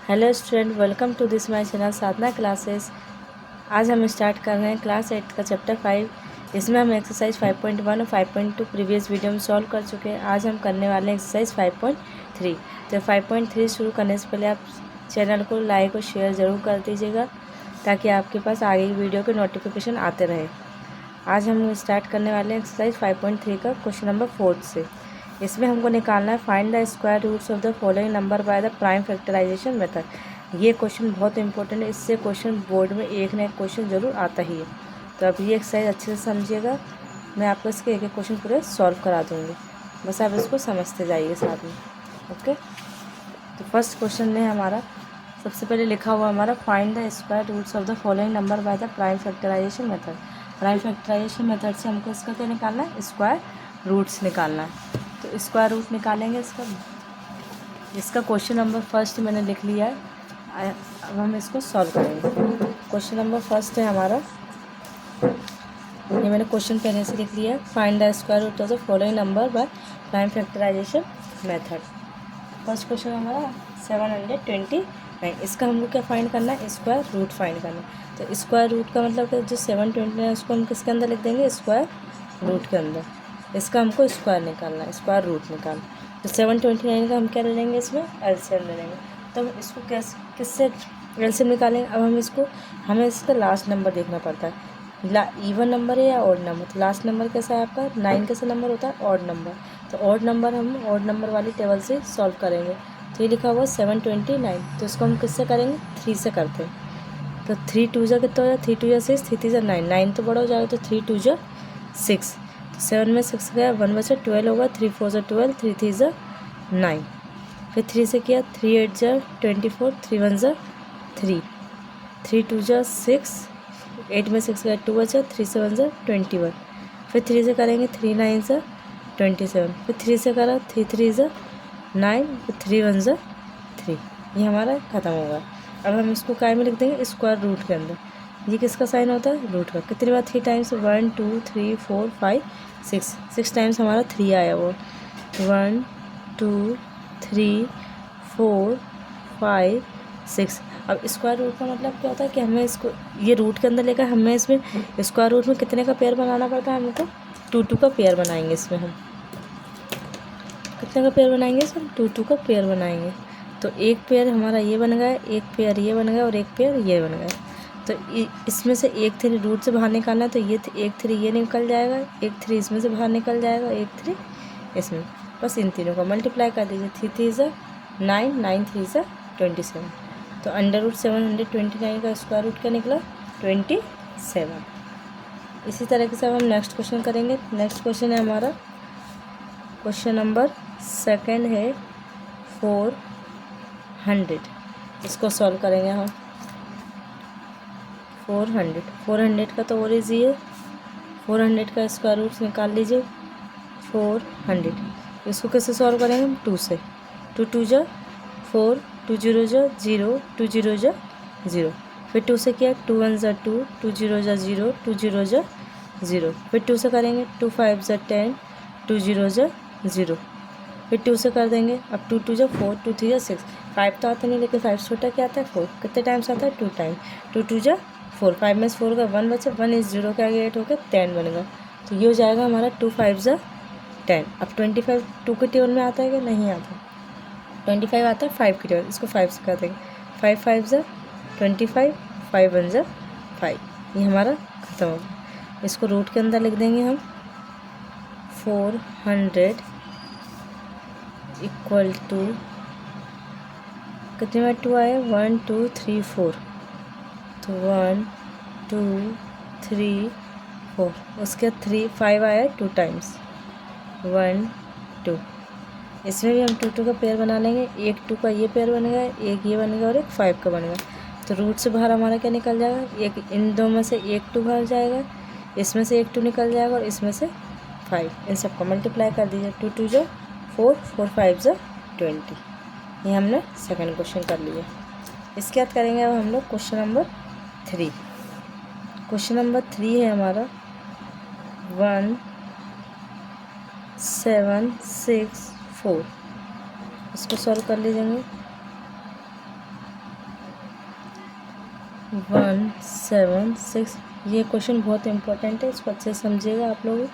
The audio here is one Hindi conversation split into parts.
Hello student, welcome to this my channel Sadhana classes. आज हम स्टार्ट कर रहे हैं क्लास 8 का चैप्टर 5। इसमें हम एक्सरसाइज 5.1 और 5.2 प्रीवियस वीडियो में सॉल्व कर चुके हैं। आज हम करने वाले हैं एक्सरसाइज 5.3। तो 5.3 शुरू करने से पहले आप चैनल को लाइक और शेयर ज़रूर कर दीजिएगा ताकि आपके पास आगे की वीडियो के नोटिफिकेशन आते रहे। आज हम स्टार्ट करने वाले हैं एक्सरसाइज 5.3 का क्वेश्चन नंबर 4 से। इसमें हमको निकालना है find the square roots of the following number by the prime factorisation method. ये क्वेश्चन बहुत इंपॉर्टेंट है, इससे क्वेश्चन बोर्ड में एक न एक क्वेश्चन ज़रूर आता ही है। तो अब ये एक्सरसाइज अच्छे से समझिएगा, मैं आपको इसके एक एक क्वेश्चन पूरे सॉल्व करा दूँगी, बस आप इसको समझते जाइए साथ में। ओके, तो फर्स्ट क्वेश्चन में हमारा सबसे पहले लिखा हुआ हमारा find the square roots of the following number by the prime factorisation method. Prime factorisation method से हमको इसका क्या निकालना है, स्क्वायर रूट्स निकालना है। तो स्क्वायर रूट निकालेंगे इसका क्वेश्चन नंबर फर्स्ट मैंने लिख लिया है। अब हम इसको सॉल्व करेंगे। क्वेश्चन नंबर फर्स्ट है हमारा, ये मैंने क्वेश्चन पहले से लिख लिया है। Find the square root of the following number by prime factorisation method. First question हमारा 729। इसका हमको क्या फाइंड करना है, स्क्वायर रूट फाइंड करना है। तो स्क्वायर रूट का मतलब कि जो 729 है उसको हम किसके अंदर लिख देंगे, स्क्वायर रूट के अंदर। इसका हमको स्क्वायर निकालना है, स्क्वायर रूट निकालना। तो 729 का हम क्या ले लेंगे, इसमें एलसीएम ले लेंगे। तो हम इसको किससे एलसीएम निकालेंगे। अब हमें इसका लास्ट नंबर देखना पड़ता है, इवन नंबर है या ऑड नंबर। तो लास्ट नंबर कैसा है आपका, 9 कैसा नंबर होता है, ऑड नंबर। तो ऑड नंबर हम ऑड नंबर वाली टेबल से सॉल्व करेंगे। तो ये लिखा हुआ 729, तो इसको हम किससे करेंगे, 3 से करते हैं। तो 3 2 जा कितना हो जाए, 3 2 जा 6, 3 3 जा 9, 9 तो बड़ा हो जाएगा, तो 3 2 जा 6। तो 7 में 6 गया, 1 बचा 12 होगा, 3 4 जा 12, 3 3 जा 9। फिर 3 से किया, 3 8 जा 24, 3 1 जा 3, 3 2 जा 6, 8 में 6 गया 2 बचा, 3 7 जा 21। फिर 3 से करेंगे, 3 9 जा 27। फिर 3 से करा, 3 3 जा 9, फिर 3 1 जा 3। ये हमारा ख़त्म होगा। अब हम इसको काय में लिख देंगे, स्क्वायर रूट के अंदर। ये किसका साइन होता है, रूट का। कितनी बार 3 टाइम्स, 1 2 3 4 5 6, 6 टाइम्स हमारा 3 आया वो। 1 2 3 4 5 6। अब स्क्वायर रूट का मतलब क्या होता है कि हमें इसको ये रूट के अंदर लेकर हमें इसमें स्क्वायर रूट में कितने का पेयर बनाना पड़ता है, हमको 2 2 का पेयर बनाएंगे। इसमें हम कितने का पेयर बनाएंगे, इसमें 2 2 का पेयर बनाएंगे। तो एक पेयर हमारा ये बन गया, एक पेयर ये बन गया और एक पेयर ये बन गया। तो इसमें से एक 3 रूट से बाहर निकालना है, तो ये एक 3 ये निकल जाएगा, एक 3 इसमें से बाहर निकल जाएगा, एक 3 इसमें। बस इन तीनों का मल्टीप्लाई कर दीजिए। 3 3 जा 9, 9 3 जा 27। तो अंडर रूट 729 का स्क्वायर रूट क्या निकला, 27। इसी तरीके से अब हम नेक्स्ट क्वेश्चन करेंगे। नेक्स्ट क्वेश्चन है हमारा क्वेश्चन नंबर सेकंड है 400। इसको सॉल्व करेंगे हम। 400 का तो और ईजी है। 400 का स्क्वायर रूट निकाल लीजिए। 400 इसको कैसे सॉल्व करेंगे हम, 2 से। 2 2 जा 4, 2 0 जा 0, 2 0 जा 0। फिर 2 से किया, 2 1 जा 2, 2 0 जा 0, 2 0 जा 0। फिर 2 से करेंगे, 2 5 जा 10, 2 0 जा 0। फिर 2 से कर देंगे। अब 2 2 जा 4, 2 3 जा 6। 5 तो आता नहीं, लेकिन 5 छोटा क्या आता है, 4। कितने टाइम्स आता है, 2 टाइम। 2 2 जा 4, 5 में से 4 का 1 बचा, 1 इस 0 के आगे 8 हो गया, 10 बन गया। तो ये हो जाएगा हमारा 2 5 जा 10। अब 25 2 के टेबल में आता है कि नहीं आता, 25 आता है 5 के टेबल। इसको 5 से कर देंगे। 5 5 जा 25, 5 1 जा 5। ये हमारा खत्म हो गया। इसको रूट के अंदर लिख देंगे हम। 400 इक्वल टू कितने में 2 आए, 1 2 3 4। तो 1 2 3 4, उसके 3 5 आया 2 टाइम्स, 1 2। इसमें भी हम 2 2 का पेयर बना लेंगे। एक 2 का ये पेयर बनेगा, एक ये बनेगा और एक 5 का बनेगा। तो रूट से बाहर हमारा क्या निकल जाएगा, एक इन दो में से एक 2 बाहर जाएगा, इसमें से एक 2 निकल जाएगा और इसमें से 5। इन सबका मल्टीप्लाई कर दीजिए। 2 2 जा 4, 4 5 जा 20। ये हमने सेकंड क्वेश्चन कर लिया। इसके बाद करेंगे अब हम लोग क्वेश्चन नंबर 3। क्वेश्चन नंबर 3 है हमारा 1 7 6 4। इसको सॉल्व कर लीजिएंगे। 176। ये क्वेश्चन बहुत इम्पोर्टेंट है, इसको अच्छे से समझिएगा आप लोग।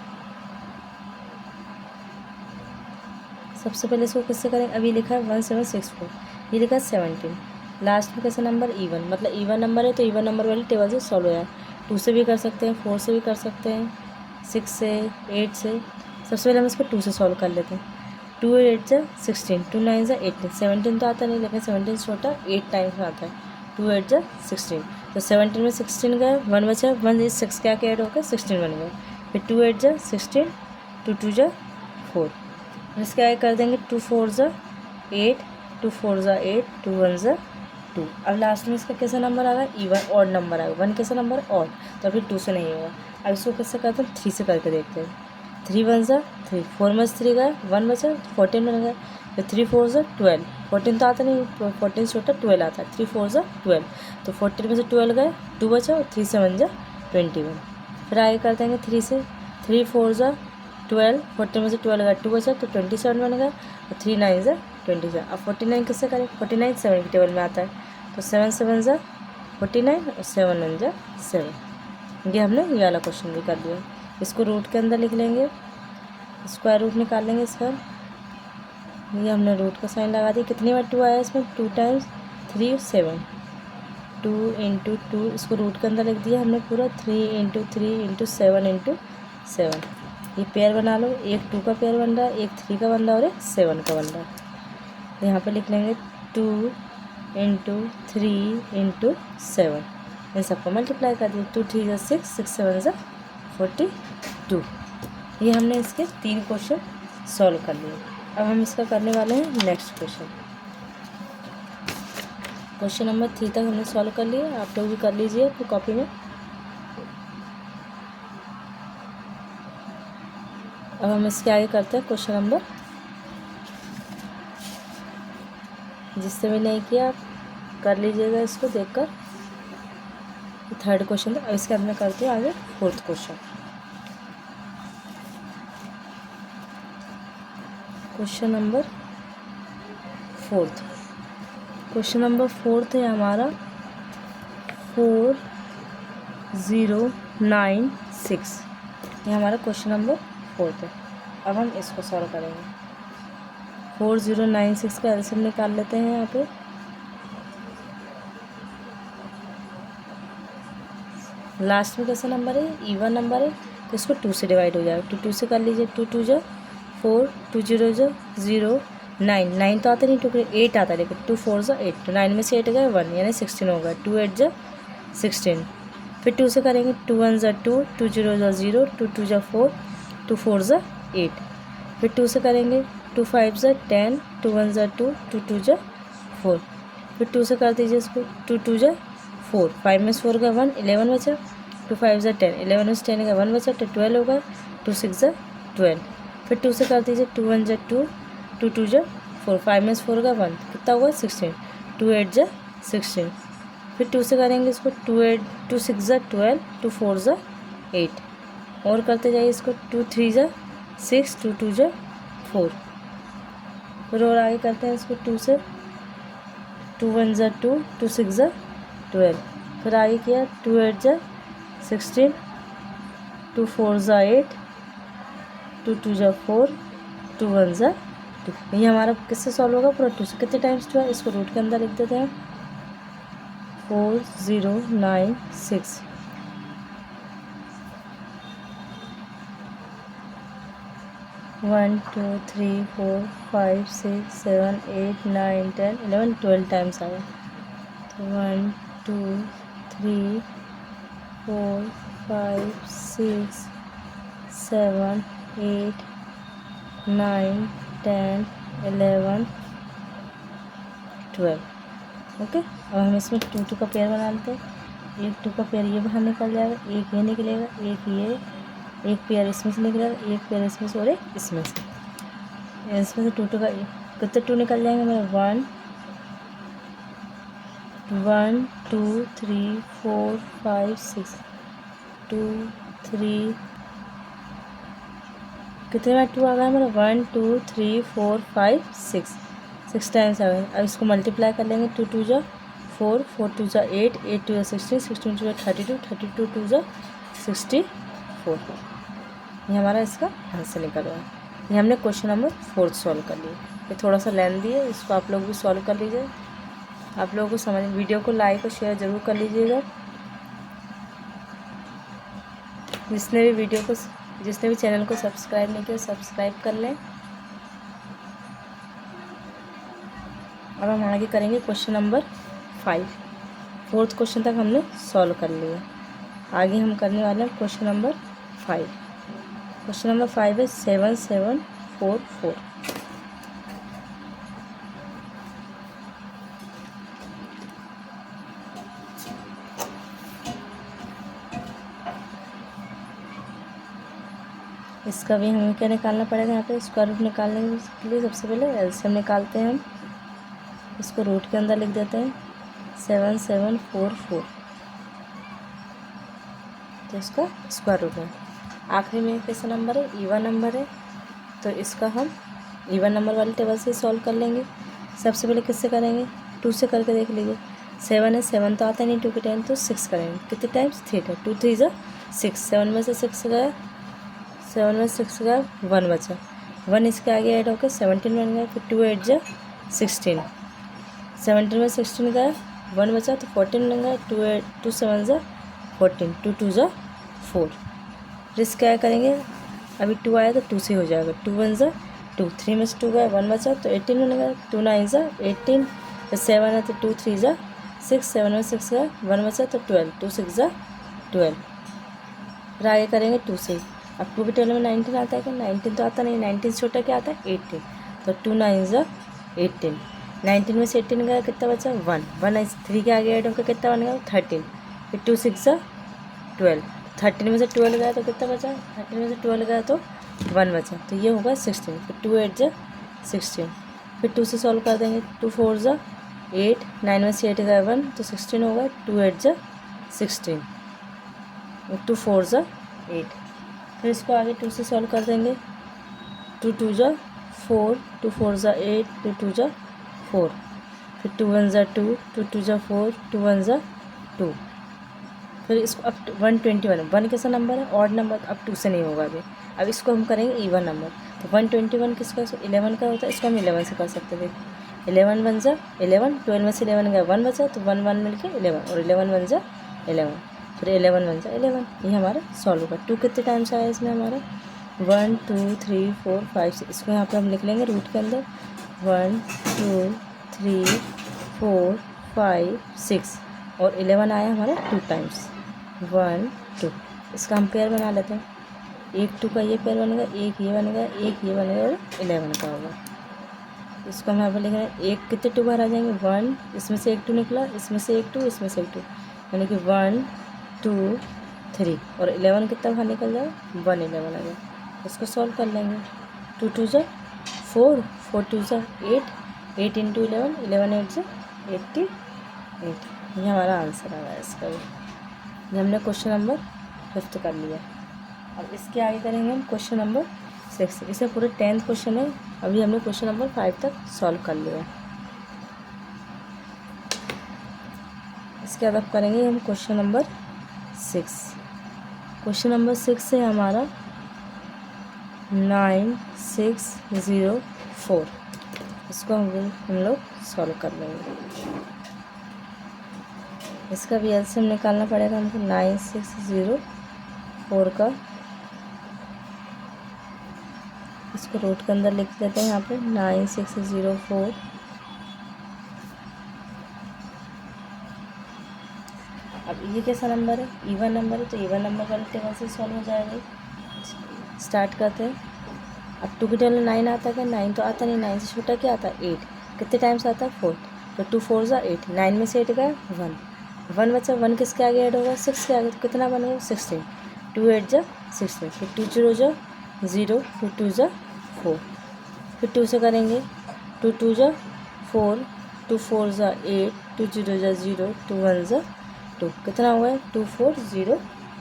सबसे पहले इसको किससे करें, अभी लिखा है 1764, ये लिखा है 17, लास्ट में कैसा नंबर इवन, मतलब इवन नंबर है तो इवन नंबर वाले टेबल से सॉल्व हो जाए। 2 से भी कर सकते हैं, 4 से भी कर सकते हैं, 6 से, 8 से। सबसे पहले हम इसको 2 से सॉल्व कर लेते हैं। 2 8 जा 16, 2 9 जा 18, 17 तो आता नहीं, लेकिन 17 छोटा 8 टाइम्स में आता है। 2 8 जा 16, तो 17 में 16 गए, 1 बचा, 1 इस 6 क्या ऐड होकर 16 बन गया। फिर 2 8 जा 16, 2 2 जा 4, इसके आगे कर देंगे 2 4 जा 8, 2 4 जा 8, 2 1 जा 2। अब लास्ट में इसका कैसा नंबर आएगा, इवन ऑड नंबर आएगा। 1 कैसा नंबर ऑड, तो फिर 2 से नहीं होगा। अब इसको कैसे करते हैं, 3 से करके देखते हैं। 3 1 जा 3, 4 में 3 गए, 1 बचा, 14 बन गया। फिर 3 4 जा 12, 14 तो आता नहीं, 14 छोटा 12 आता है। 3 4 जा 12, तो 14 में से 12 गए, 2 बचा, और 3 से 1 जा 21। फिर आगे कर देंगे 3 से, 3 4 जा 12, 14 में से 12 गया, 2 बचा, तो 27 बन गया, और 3 9 जा 27। अब 49 किससे करें, 49 7 के टेबल में आता है, तो 7 7 जा 49, और 7 1 जा 7। ये हमने ये वाला क्वेश्चन भी कर दिया। इसको रूट के अंदर लिख लेंगे, स्क्वायर रूट निकाल लेंगे इसका। ये हमने रूट का साइन लगा दिया। कितनी बार 2 आया इसमें, 2 टाइम्स 3 7, 2 इंटू 2, इसको रूट के अंदर लिख दिया हमने पूरा, 3 इंटू 3 इंटू 7 इंटू 7। ये पेयर बना लो, एक 2 का पेयर बन रहा है, एक 3 का बन रहा है, और एक 7 का बन रहा है। यहाँ पे लिख लेंगे 2 इंटू 3 इंटू 7, इन सबको मल्टीप्लाई कर दिया। 2 3 जा 6, 6 7 जा 42। ये हमने इसके 3 क्वेश्चन सॉल्व कर लिए। अब हम इसका करने वाले हैं नेक्स्ट क्वेश्चन। क्वेश्चन नंबर 3 तक हमने सॉल्व कर लिया, आप लोग भी कर लीजिए अपनी कॉपी में। अब हम इसके आगे करते हैं क्वेश्चन नंबर, जिससे भी नहीं किया आप कर लीजिएगा इसको देखकर। थर्ड क्वेश्चन था, अब इसके अंदर करते हैं आगे fourth question. Question number fourth, question number fourth है हमारा 4096। ये हमारा क्वेश्चन नंबर फोर्थ है। अब हम इसको सॉल्व करेंगे। 4096 का एलसीएम निकाल लेते हैं यहाँ पे। लास्ट में कैसा नंबर है, इवन नंबर है, तो इसको 2 से डिवाइड हो जाएगा। 2 2 से कर लीजिए, 2 2 जा 4, 2 0 जा 0, 9 9 तो आता नहीं, 2 8 आता है, लेकिन 2 4 जा 8, तो 9 में से 8 गए 1, यानी 16 होगा। 2 8 जा 16, फिर 2 से करेंगे, 2 1 जा 2, 2 0 जा 0, 2 2 जा 4, 2 4 जा 8, फिर 2 से करेंगे, 2 5 जा 10, 2 1 जा 2, 2 2 जा 4, फिर 2 से कर दीजिए इसको, 2 2 जा 4, 5 में से 4 का 1, 11 बचा, 2 5 जा 10, 11 में से 10 का 1 बचा, तो 12 होगा, 2 6 जा 12, फिर 2 से कर दीजिए, 2 1 जा 2, 2 2 जा 4, 5 में से 4 का 1, कितना होगा 16, 2 8 जा 16, फिर 2 से करेंगे इसको, 2 6 जा 12, 2 4 जा 8, और करते जाइए इसको, 2 3 जा 6, 2 2 जा 4, फिर और आगे करते हैं इसको 2 से, 2 1 जा 2, 2 6 जा 12, फिर आगे किया 2 8 जा 16, 2 4 जा 8, 2 2 जा 4, 2 1 जा 2। ये हमारा किससे सॉल्व होगा, पूरा 2 से। कितने टाइम्स 2 है, इसको रूट के अंदर लिख देते हैं। 4096, 1 2 3 4 5 6 7 8 9 10 11 12 टाइम्स आया, तो 1 2 3 4 5 6 7 8 9 10 11 12। ओके, अब हम इसमें 2 2 का पेयर बना लेते हैं। एक 2 का पेयर ये बाहर निकल जाएगा, एक ये निकलेगा, एक ये, एक पेयर इसमें से निकलेगा, एक पेयर इसमें से, और एक इसमें से। इसमें से 2 2 का कितने 2 निकल जाएंगे मेरे, 1 1 2 3 4 5 6, 2 3, कितने बार 2 आ गया मेरा, 1 2 3 4 5 6 टाइम्स आ गए। अब इसको मल्टीप्लाई कर लेंगे, 2 2 जा 4, 4 2 ज़ा 8, 8 2 ज़ा 16, 16 2 ज़ा 32, 32 2 ज़ा 64। ये हमारा इसका आंसर निकल रहा है। ये हमने क्वेश्चन नंबर 4 सॉल्व कर लिया। ये थोड़ा सा लेंथी है, इसको आप लोग भी सॉल्व कर लीजिए। आप लोगों को समझ, वीडियो को लाइक और शेयर ज़रूर कर लीजिएगा। जिसने भी चैनल को सब्सक्राइब नहीं किया सब्सक्राइब कर लें। अब हम आगे करेंगे क्वेश्चन नंबर 5। 4th क्वेश्चन तक हमने सॉल्व कर लिया। आगे हम करने वाले हैं क्वेश्चन नंबर 5। क्वेश्चन नंबर 5 है 7 7 4 4। इसका भी हमें क्या निकालना पड़ेगा, यहाँ पे स्क्वायर रूट निकालने के लिए सबसे पहले एलसीएम निकालते हैं हम। इसको रूट के अंदर लिख देते हैं 7 7 4 4, तो इसका स्क्वायर रूट है। आखिरी में कैसा नंबर है, इवन नंबर है, तो इसका हम इवन नंबर वाले टेबल से सॉल्व कर लेंगे। सबसे पहले किससे करेंगे, 2 से करके देख लीजिए। 7 है, 7 तो आता नहीं 2 के टाइम, तो 6 करेंगे। कितने टाइम्स, 3 है, 2 3 ज़ा 6, 7 में से 6 गया, 7 में 6 गया, 1 बचा, 1 इसके आगे ऐड होकर 17 बन गया। फिर 2 8 ज़ा 16, 17 में 16 गया, 1 बचा तो 14 बन गया। 2 7 ज़ा 14, 2 2 ज़ा 4। फिर इसका क्या करेंगे, अभी 2 आया तो 2 से हो जाएगा। 2 1 ज़ा 2, 3 में से 2 गया, 1 बचा तो 18 बन गया। 2 9 ज़ा 18, फिर 7 है तो 2 3 ज़ा 6, 7 में 6 गया, 1 बचा तो 12, 2 6 ज़ा 12। फिर आगे करेंगे 2 से। अब 2 के 12 में 19 आता है क्या, 19 तो आता नहीं, 19 से छोटा क्या आता है 18, तो 2 9 ज़ा 18। 19 में से 18 गया, कितना बचा 1, 1 3 के आगे ऐड होकर कितना बन गया 13। फिर 2 6 ज़ा 12, 13 में से 12 गया तो कितना बचा, 13 में से 12 गया तो 1 बचा, तो ये होगा 16। फिर 2 8 ज़ा 16, फिर 2 से सॉल्व कर देंगे। 2 4 ज़ा 8, 9 में से 8 गया 1 तो 16 होगा। 2 8 ज़ा 16, 2 4 ज़ा 8। फिर इसको आगे 2 से सॉल्व कर देंगे। 2 2 ज़ा 4, 2 4 ज़ा 8, 2 2 ज़ा 4, फिर 2 1 ज़ा 2, 2 2 ज़ा 4, 2 1 ज़ा 2। फिर इसको अब 121, 1 कैसा नंबर है, ऑड नंबर, अब 2 से नहीं होगा अभी। अब इसको हम करेंगे इवन नंबर। तो 121 किसका, 11 का होता है, इसको हम 11 से कर सकते थे। 11 1 ज़ा 11, 12 में से 11 गया 1 बचा, तो 1 1 मिल के 11, और 11 1 ज़ा 11, फिर 11 1 ज़ा 11। ये हमारा सॉल्व होगा। 2 कितने टाइम्स आया इसमें हमारा, 1 2 3 4 5 6। इसको यहाँ पर हम लिख लेंगे रूट के अंदर 1 2 3 4 5 6, और 11 आया हमारा 2 टाइम्स, 1 2। इसका हम पेयर बना लेते हैं। 1 2 का ये पेयर बनेगा, एक ये बनेगा, एक ये बनेगा, और 11 का होगा। इसको हम यहाँ पर लिख रहे हैं। एक कितने 2 बार आ जाएंगे, 1, इसमें से एक 2 निकला, इसमें से एक 2, इसमें से एक 2, यानी कि 1 2 3, और 11 कितना बाहर निकल जाए, 1 11 आ जाए। इसको सॉल्व कर लेंगे। 2 2 ज़ा 4, 4 2 ज़ा 8, 8 इंटू 11, 11 8 ज़ा 88। ये हमारा आंसर आ रहा है इसका भी। ये हमने क्वेश्चन नंबर 5 कर लिया। अब इसके आगे करेंगे हम क्वेश्चन नंबर 6। इसे पूरे 10th क्वेश्चन है। अभी हमने क्वेश्चन नंबर 5 तक सॉल्व कर लिया। इसके बाद अब करेंगे हम क्वेश्चन नंबर 6। क्वेश्चन नंबर 6 है हमारा 9 6 0 4। इसको हम लोग सॉल्व कर लेंगे। इसका भी एलसीएम निकालना पड़ेगा हमको 9 6 0 4 का। इसको रूट के अंदर लिख देते हैं यहाँ पे 9 6 0 4। अब ये कैसा नंबर है, इवन नंबर है, तो इवन नंबर वाले टेबल से सॉल्व हो जाएगा। स्टार्ट करते हैं। अब 2 के टेबल में 9 आता है, 9 तो आता नहीं, 9 से छोटा क्या आता है 8। कितने टाइम्स आता है 4, तो 2 4 ज़ा 8, 9 में से 8 गया 1, 1 बचा, 1 किसके आगे ऐड होगा 6 के आगे, तो कितना बनेगा 16, 2 8 ज़ा 16, फिर 2 0 ज़ा 0, 2 2 ज़ा 4, फिर 2 से करेंगे। 2 2 ज़ा 4, 2 4 ज़ा 8, 2 0 ज़ा 0, 2 1 ज़ा 2, कितना हुआ है 2 4 0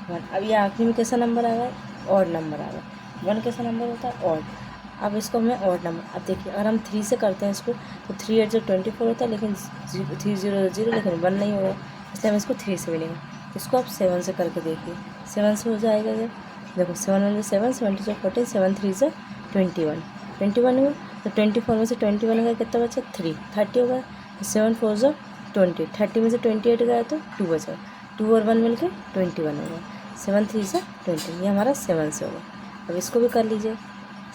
1। अब ये आखिरी में कैसा नंबर आ रहा है, ऑड नंबर आ रहा है। 1 कैसा नंबर होता है, ऑड। अब इसको हमें ऑड नंबर, अब देखिए अगर हम 3 से करते हैं इसको तो 3 8 जो 24 होता है, लेकिन 3 0 0, लेकिन 1 नहीं होगा, इसलिए हम इसको 3 से मिलेंगे। इसको आप 7 से करके देखिए, 7 से हो जाएगा ये, देखो 7 1 7, 7 2 14, 7 3 से 21, 21 हुआ। तो 24 में से 21 गया, कितना बचा 3, 30 हो गया। 7 4 जो 20, 30 में से 28 गया तो 2 बचा, 2 और 1 मिल के 21 हो गया। 7 3 से 20, ये हमारा 7 से होगा। अब इसको भी कर लीजिए,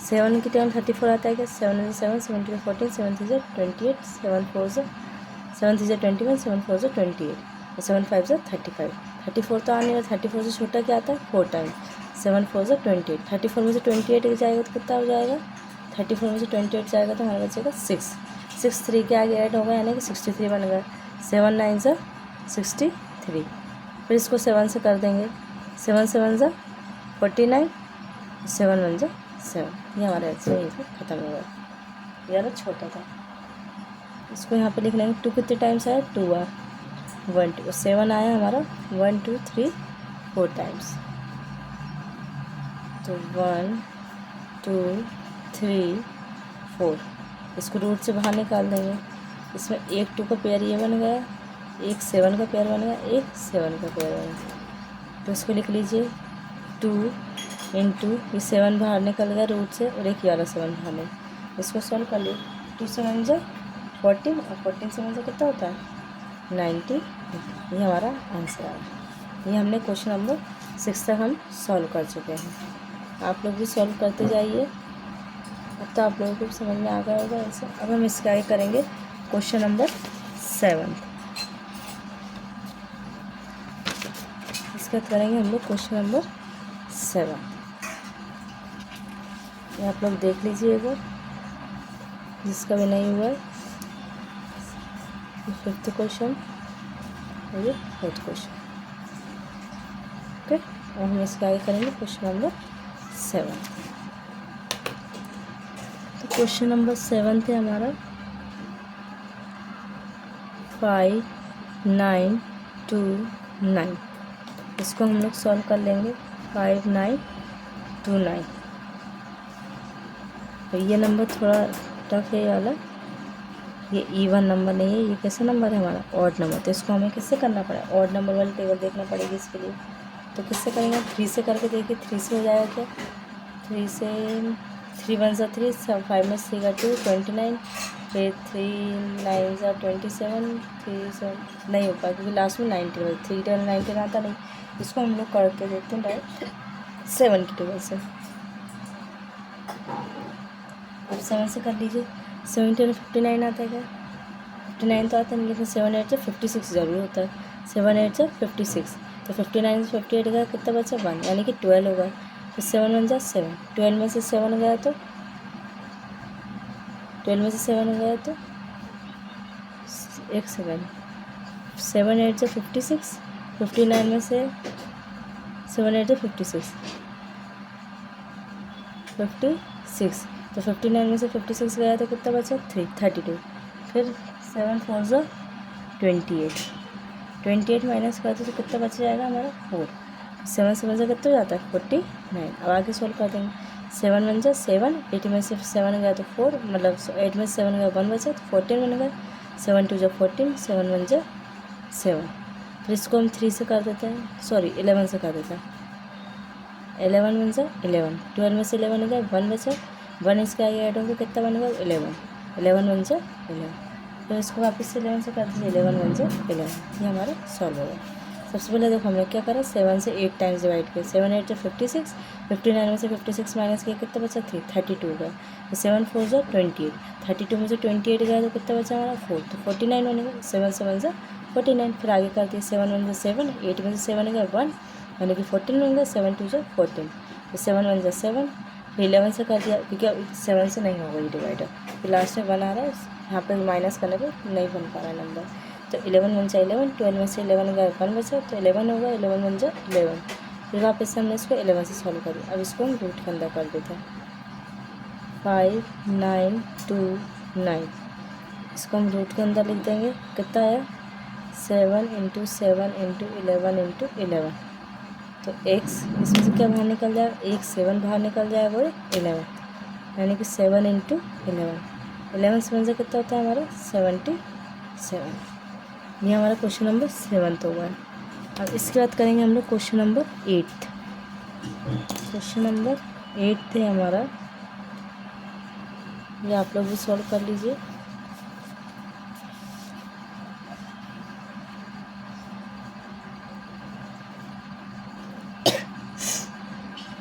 7 की टाइम 34 आता है क्या, 7 में से 7, 7 2 14, 7 3 से 28, 7 4 से 7 3 से 21, 7 4 से 28, 7 5 से 35, 34 तो आने वाला, 34 से छोटा क्या आता है 4 टाइम, 7 4 से 28, 34 में से 28 जाएगा तो कितना हो जाएगा, 34 में से 28 जाएगा तो हमारा बचेगा 6, 6 3 के आगे ऐड होगा, यानी कि 63 बन गया। 7 9 से 63, फिर इसको 7 से कर देंगे, 7 7 से 49, 7 1 से 7, ये हमारा आंसर यहीं पर खत्म हो गया। ज़्यादा छोटा था, इसको यहाँ पे लिख लेंगे। 2 कितने टाइम्स आया, 2 बार, 1 2, 7 आया हमारा 1 2 3 4 टाइम्स, तो 1 2 3 4, इसको रूट से बाहर निकाल देंगे। इसमें एक 2 का पेयर ये बन गया, एक 7 का पेयर बन गया, एक 7 का पेयर बन गया, तो इसको लिख लीजिए 2 इंटू ये 7 बाहर निकल गया रूट से, और एक 11 7 बाहर निकल, इसको सॉल्व कर लिए। 2 7 जा 14, और 14 7 से कितना होता है 90, ये हमारा आंसर आया। ये हमने क्वेश्चन नंबर 6 तक हम सॉल्व कर चुके हैं। आप लोग भी सॉल्व करते जाइए, अब तो आप लोगों को समझ में आ गया होगा ऐसा। अब हम इसका आगे करेंगे क्वेश्चन नंबर 7, इसका करेंगे हम लोग क्वेश्चन नंबर 7। ये आप लोग देख लीजिए एक बार, जिसका भी नहीं हुआ है, 5th क्वेश्चन और ये 4th क्वेश्चन। ओके, और हम इसका आगे करेंगे क्वेश्चन नंबर 7। तो क्वेश्चन नंबर 7 थे हमारा 5 9 2 9, इसको हम लोग सॉल्व कर लेंगे। 5 9 2 9, तो ये नंबर थोड़ा टफ है, ये वाला, ये इवन नंबर नहीं है, ये कैसा नंबर है हमारा ऑड नंबर, तो इसको हमें किससे करना पड़ेगा, ऑड नंबर वाली टेबल देखना पड़ेगी इसके लिए। तो किससे करेंगे, 3 से करके देखिए, 3 से हो जाएगा क्या, 3 से 3 1 3, 5 में 3 का 2 29, फिर 3 9 जा 27, 3 7 नहीं हो पाया क्योंकि लास्ट में 19, 3 10 19 आता नहीं। इसको हम लोग करके देखते हैं डायरेक्ट 7 की टेबल से। अब 7 से कर लीजिए, 70 में 59 आता है क्या, 59 तो आता नहीं, लेकिन 7 8 से 56 ज़रूर होता है, 7 8 से 56, तो 59 से 58 गया, कितना बचा 1, यानी कि 12 होगा। तो 7 1 जा 7, 12 में से 7 गया तो 12 में से 7 गया तो एक 7, 7 8 से 56, 59 में से 7 8 से 56, 56, तो 59 में से 56 गया तो कितना बचा 32, फिर 7 4 जो 28, 28 माइनस करते तो कितना बच जाएगा हमारा 4, 7 7 से कितना जाता है 49। अब आगे सोल्व कर देंगे, 7 1 जा 7, 8 में से 7 गया तो 4, मतलब 8 में से 7 गया 1 बचा तो 14 बन गया, 7 2 जा 14, 7 1 जा 7, फिर इसको हम 3 से कर देते हैं, सॉरी 11 से कर देते हैं, 11 1 जा 11, 12 में से 11 गया 1 बचा, 1 इसके आगे ऐड होगा कितना बनेगा 11, 11 1 जा 11, तो इसको वापस से 11 से कर दीजिए, 11 1 जा 11, ये हमारा सॉल्व होगा। सबसे पहले देखो हमने क्या करा, 7 से 8 टाइम्स डिवाइड किया, 7 8 जा 56, 59 में से 56 माइनस किया कितना बचा 3, 32 गया, तो 7 4 जा 28, 32 में से 28 गया तो कितना बचा हमारा 4, तो 49 बनेगा, 7 7 जा 49, फिर आगे कर दिए 7 1 जा 7, 8 में से 7 गया 1, यानी कि 14 बन गया, 7 2 जा 14, तो 7 1 जा 7, फिर 11 से कर दिया क्योंकि 7 से नहीं होगा ये डिवाइडर, फिर लास्ट में 1 आ रहा है, यहाँ पे माइनस करने पर नहीं बन पा रहा है नंबर, तो 11 1 जा 11, 12 में से 11 गया 1 बचा तो 11 होगा, 11 1 जा 11, फिर वापस से हमने इसको 11 से सॉल्व करिए। अब इसको हम रूट के अंदर कर देते हैं, 5 9 2 9, इसको हम रूट के अंदर लिख देंगे, कितना आया 7 × 7 × 11 × 11, तो x इसमें से क्या बाहर निकल जाएगा, एक 7 बाहर निकल जाएगा और 11, यानी कि 7 इंटू 11 7 से कितना होता है हमारा 77। ये हमारा क्वेश्चन नंबर 7 हो गया। अब इसके बाद करेंगे हम लोग क्वेश्चन नंबर 8। क्वेश्चन नंबर 8 थे हमारा, ये आप लोग भी सॉल्व कर लीजिए।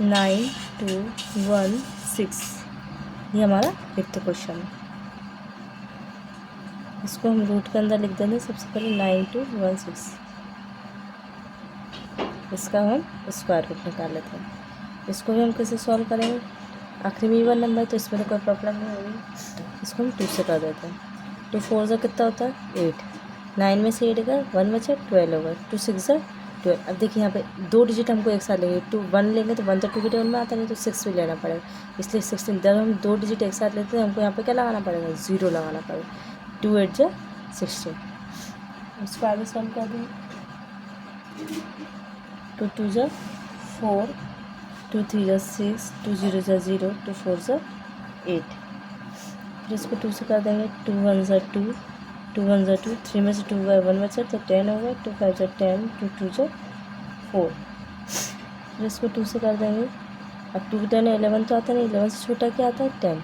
नाइन 2 1 6, ये हमारा 8th क्वेश्चन है। इसको हम रूट के अंदर लिख देंगे। सबसे पहले 9 2 1 6, इसका हम स्क्वायर रूट निकाल लेते हैं। इसको भी हम कैसे सॉल्व करेंगे, आखिरी में इवन नंबर तो इसमें तो कोई प्रॉब्लम नहीं होगी। इसको हम 2 से कर देते हैं। 2 4 से कितना होता है 8, 9 में से 8 गया 1 बचा 12 होगा, 2 6 12। अब देखिए यहाँ पे 2 डिजिट हमको एक साथ लेंगे, 2 1 लेंगे तो 1 तो 2 के टेबल में आता नहीं, तो 6 भी लेना पड़ेगा। इसलिए 16 जब हम 2 डिजिट एक साथ लेते हैं हमको यहाँ पे क्या लगाना पड़ेगा 0 लगाना पड़ेगा। 2 8 जा 16, उसको आगे सॉल्व कर देंगे। 2 2 जा 4, 2 3 जा 6, 2 0 जा 0, 2 4 जा 8। फिर इसको 2 से कर देंगे। 2 1 जा 2, 2 1 जा 2, 3 में से 2 गया 1 बचा तो 10 होगा। 2 5 जा 10, 2 2 जा 4। फिर इसको 2 से कर देंगे। अब 2 10 11 तो आता नहीं, 11 से छोटा क्या आता है 10,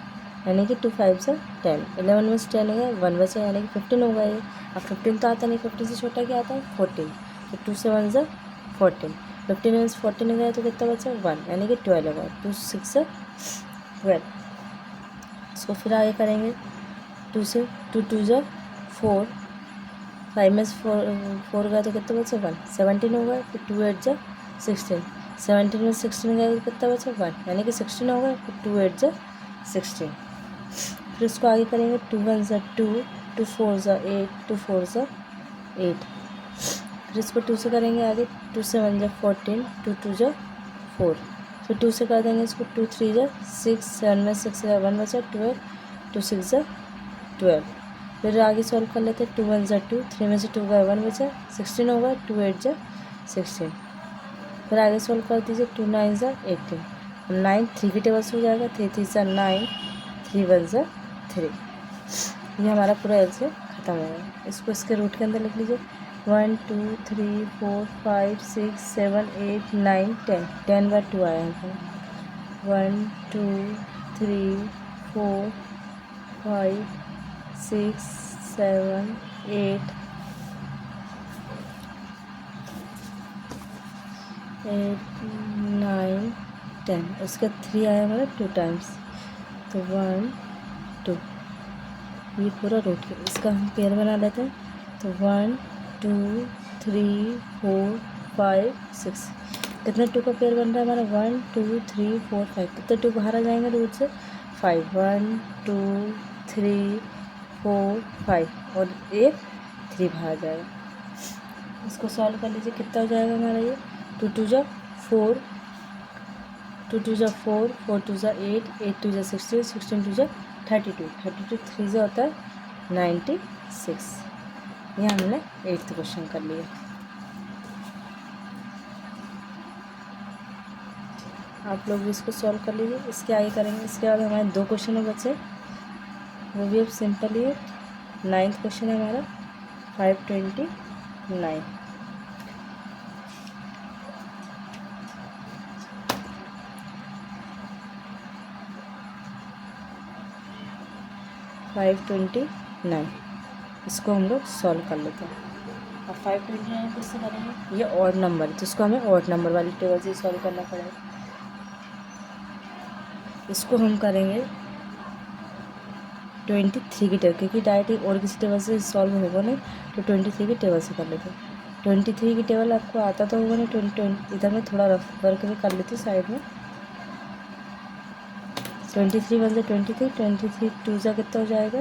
यानी कि 2 5 से 10, 11 में से 10 है 1 बचा यानी कि 15 होगा ये। अब 15 तो आता नहीं, 15 से छोटा क्या आता है 14, तो 2 से 1 जा 14, 15 में से 14 गया तो कितना बचा 1 यानी कि 12 होगा। 2 6 से 12। इसको फिर आगे करेंगे 2 से। 2 2 जा 4, 5 में से 4 गया तो कितना बचा 1, 17 होगा। फिर 2 8 जा 16, 17 में 16 गया तो कितना बचा 1 यानी कि 16 होगा। फिर 2 8 जा 16। फिर इसको आगे करेंगे 2 1 जा 2, 2 4 जा 8, 2 4 जा 8। फिर इसको 2 से करेंगे आगे। 2 से 1 जा 14, 2 2 जा 4। फिर 2 से कर देंगे इसको। 2 3 जा 6, 7 में 6 गया 1 बचा 12, 2 6 जा 12। फिर आगे सॉल्व कर लेते हैं। 2 1 जा 2, 3 में से 2 गया 1 बचा 16 होगा। 2 8 जा 16। फिर आगे सॉल्व कर दीजिए। 2 9 जा 18, 9 3 के टेबल से हो जाएगा। 3 3 जा 9, 3 1 जा 3। ये हमारा पूरा एल्सियम खत्म हो गया। इसको इसके रूट के अंदर लिख लीजिए। 1 2 3 4 5 6 7 8 9 10, 10/2 आया है। 1 2 3 4 5 6 7 8 9 10, उसका 3 आया हमारा 2 टाइम्स, तो 1 2। ये पूरा रूट है। इसका हम पेयर बना लेते हैं। तो 1 2 3 4 5 6, कितने 2 का पेयर बन रहा है हमारा 1 2 3 4 5। कितने 2 बाहर आ जाएंगे रूट से 5, 1 2 3 4 5 और एक 3 बाहर आ जाएगा। इसको सॉल्व कर लीजिए। कितना हो जाएगा हमारा ये 2 2 जा 4, 2 2 जा 4, 4 2 जा 8, 8 2 जा 16, 16 2 जा 32, 32 3 से होता है 96। ये हमने 8th क्वेश्चन कर लिया। आप लोग भी इसको सॉल्व कर लीजिए। इसके आगे करेंगे। इसके बाद हमारे 2 क्वेश्चन बचे, वो भी अब सिंपल ही है। 9th क्वेश्चन है हमारा 529। 529, इसको हम लोग सॉल्व कर लेते हैं। अब 529 किससे करेंगे, ये ऑड नंबर है तो इसको हमें ऑड नंबर वाली टेबल से सॉल्व करना पड़ेगा। इसको हम करेंगे 23 की टेबल, क्योंकि डायरेक्ट और किसी टेबल से सॉल्व होगा नहीं, तो 23 की टेबल से कर लेते हैं। 23 की टेबल आपको आता तो होगा नहीं। 20 इधर में थोड़ा रफ वर्क भी कर लेती हूँ साइड में। 23 1 जा 23, 23 2 जा कितना हो जाएगा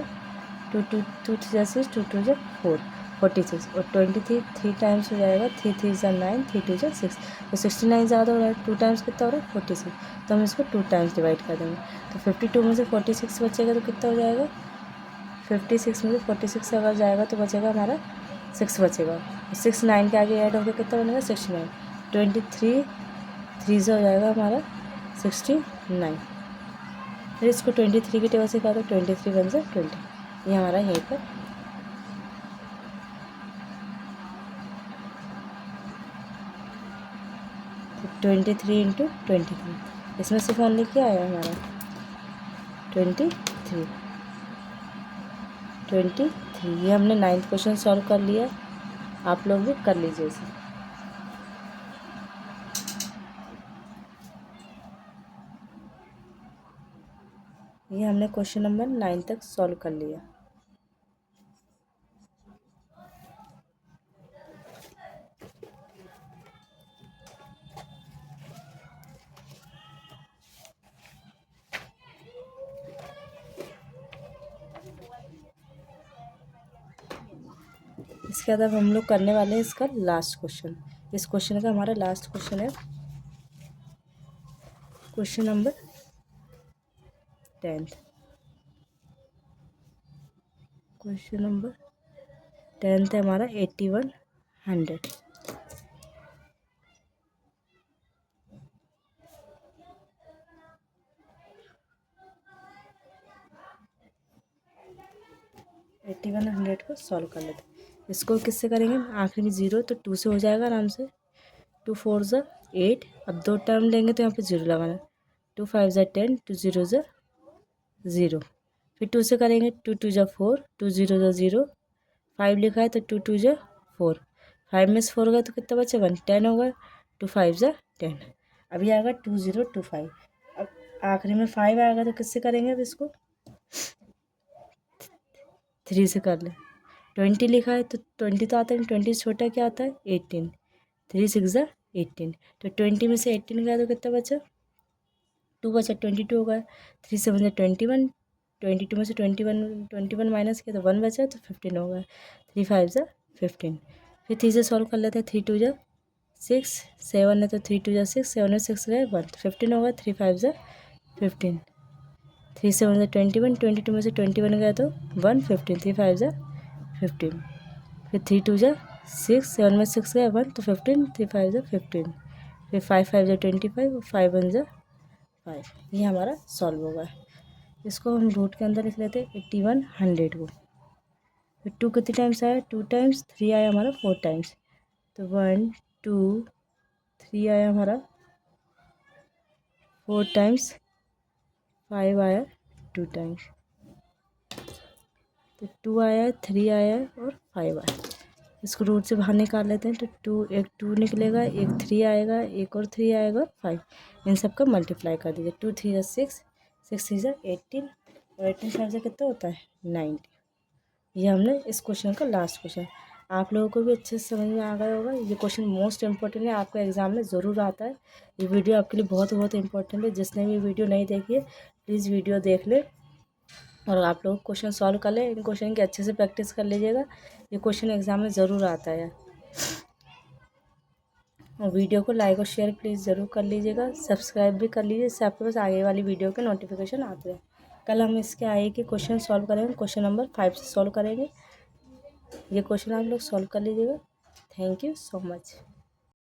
2 2 2 3 जा 6, 2 2 जा 4 46, और 23 3 टाइम्स हो जाएगा। 3 3 जा 9, 3 2 जा 6, तो 69 ज़्यादा हो रहा है। 2 टाइम्स कितना हो रहा है 46, तो हम इसको 2 टाइम्स डिवाइड कर देंगे। तो 52 में से 46 बचेगा तो कितना हो जाएगा 56 में से 46 अगर जाएगा तो बचेगा हमारा 6 बचेगा। 6 9 के आगे ऐड होकर कितना बनेगा 69, 23 3 से हो जाएगा हमारा 69। फिर इसको 23 की टेबल से कहा तो 23 वन से 20, ये हमारा यहीं पर तो 23 इंटू 23, इसमें सिर्फ ओनली क्या आया हमारा 23, ये हमने 9th क्वेश्चन सॉल्व कर लिया, आप लोग भी कर लीजिए इसे। ये हमने क्वेश्चन नंबर 9 तक सॉल्व कर लिया। इसके बाद अब हम लोग करने वाले हैं इसका लास्ट क्वेश्चन। इस क्वेश्चन का हमारा लास्ट क्वेश्चन है क्वेश्चन नंबर 10। क्वेश्चन नंबर 10 है हमारा 8100। को सॉल्व कर लेते हैं। इसको किससे करेंगे, आखिरी में 0 तो 2 से हो जाएगा आराम से। 2 4 ज़ा 8, अब 2 टर्म लेंगे तो यहाँ पे 0 लगाना। 2 5 ज़ा 10, 2 0 ज़ा 0, फिर 2 से करेंगे 2 2 ज़ा 4, 2 0 ज़ा 0, 5 लिखा है तो 2 2 ज़ा 4, 5 में से 4 हो गया तो कितना बचेगा 10 होगा। 2 5 ज़ा 10, अभी आएगा 2025। अब आखिरी में 5 आएगा तो किससे करेंगे, अब इसको 3 से कर ले। 20 लिखा है तो 20 तो आता है, 20 से छोटा क्या आता है 18, 3 6 ज़ा 18, तो 20 में से 18 गया तो कितना बचा 2 बचा, 22 होगा। 3 7 ज़ा 21, 22 में से 21 माइनस किया तो 1 बचा तो 15 होगा। 3 5 ज़ा 15, फिर 3 से सॉल्व कर लेते हैं। 3 2 ज़ा 6, 7 है तो 3 2 ज़ा 6, 7 में 6 गए 1 तो 15 होगा। 3 5 ज़ा 15, 3 7 ज़ा 21, 22 में से 21 गया तो 1 15, 3 5 ज़ा 15, फिर 3 2 ज़ा 6, 7 में 6 गया 1 तो 15, 3 5 ज़ा 15, फिर 5 5 ज़ा 25, 5 1 ज़ा 5, ये हमारा सॉल्व होगा। इसको हम रूट के अंदर लिख लेते हैं 8100 को। फिर 2 कितने टाइम्स आया 2 टाइम्स, 3 आया हमारा 4 टाइम्स, तो 1 2 3 आया हमारा 4 टाइम्स, 5 आया 2 टाइम्स, तो 2 आया 3 आया और 5 आया। इसको रूट से बाहर निकाल लेते हैं तो 2 एक 2 निकलेगा, एक 3 आएगा, एक और 3 आएगा 5, इन सब का मल्टीप्लाई कर दीजिए। 2 3 ज़ा 6, 6 3 ज़ा 18 और 18 5 से कितना होता है 90। ये हमने इस क्वेश्चन का लास्ट क्वेश्चन, आप लोगों को भी अच्छे से समझ में आ गया होगा। ये क्वेश्चन मोस्ट इंपॉर्टेंट है, आपका एग्जाम में ज़रूर आता है। ये वीडियो आपके लिए बहुत बहुत इंपॉर्टेंट है। जिसने भी वीडियो नहीं देखी है प्लीज़ वीडियो देख ले और आप लोग क्वेश्चन सॉल्व कर ले। इन क्वेश्चन की अच्छे से प्रैक्टिस कर लीजिएगा, ये क्वेश्चन एग्जाम में ज़रूर आता है। और वीडियो को लाइक और शेयर प्लीज़ ज़रूर कर लीजिएगा, सब्सक्राइब भी कर लीजिए, इससे आपके पास आगे वाली वीडियो के नोटिफिकेशन आते हैं। कल हम इसके आगे के क्वेश्चन सॉल्व करेंगे, क्वेश्चन नंबर 5 से सॉल्व करेंगे। ये क्वेश्चन आप लोग सॉल्व कर लीजिएगा। Thank you so much.